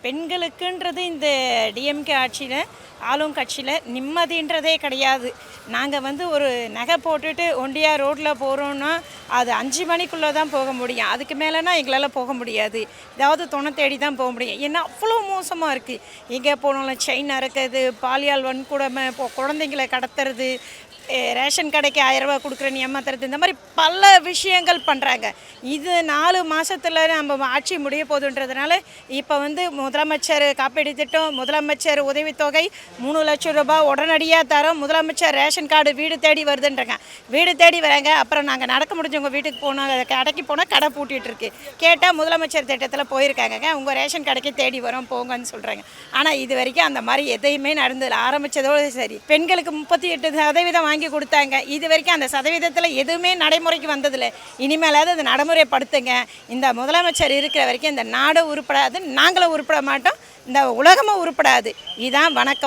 பெண்களுக்குன்றது இந்த டிஎம்கே ஆட்சியில் ஆளும் கட்சியில் நிம்மதின்றதே கிடையாது. நாங்கள் வந்து ஒரு நகை போட்டுட்டு ஒண்டியாக ரோட்டில் போகிறோன்னா அது 5 மணிக்குள்ளே தான் போக முடியும். அதுக்கு மேலேனா எங்களால் போக முடியாது. ஏதாவது துணை தேடி தான் போக முடியும். ஏன்னா அவ்வளோ மோசமாக இருக்குது. எங்கே போனாலும் செயின் அறுக்கிறது, பாலியல் வன்கொடுமை, இப்போ குழந்தைங்களை கடத்துறது, ரேஷன் கடைக்கு 1000 ரூபா கொடுக்குறேன்னு ஏமாத்துறது, இந்த மாதிரி பல விஷயங்கள் பண்ணுறாங்க. இது 4 மாதத்தில் நம்ம ஆட்சி முடிய போகுதுன்றதுனால இப்போ வந்து முதலமைச்சர் காப்பீடு திட்டம், முதலமைச்சர் உதவித்தொகை 3 லட்சம் ரூபாய் உடனடியாக தரோம், முதலமைச்சர் ரேஷன் கார்டு வீடு தேடி வருதுன்றாங்க. வீடு தேடி வராங்க. அப்புறம் நாங்கள் நடக்க முடிஞ்சவங்க வீட்டுக்கு போனோம், கடைக்கு போனால் கடை பூட்டிகிட்டு இருக்கு. கேட்டால் முதலமைச்சர் திட்டத்தில் போயிருக்காங்க, உங்கள் ரேஷன் கடைக்கு தேடி வரோம் போங்கன்னு சொல்கிறாங்க. ஆனால் இது வரைக்கும் அந்த மாதிரி எதையுமே நடந்ததில்லை. ஆரம்பித்ததோடு சரி, பெண்களுக்கு 38% வாங்கி கொடுத்தாங்க. இது வரைக்கும் அந்த சதவீதத்தில் எதுவுமே நடைமுறைக்கு வந்ததில்லை. இனிமேலாவது அதை நடைமுறைப்படுத்துங்க. இந்த முதலமைச்சர் இருக்கிற வரைக்கும் இந்த நாடு உருப்படாது, நாங்களும் உருப்பட மாட்டோம், இந்த உலகமும் உருப்படாது. இதுதான் வணக்கம்.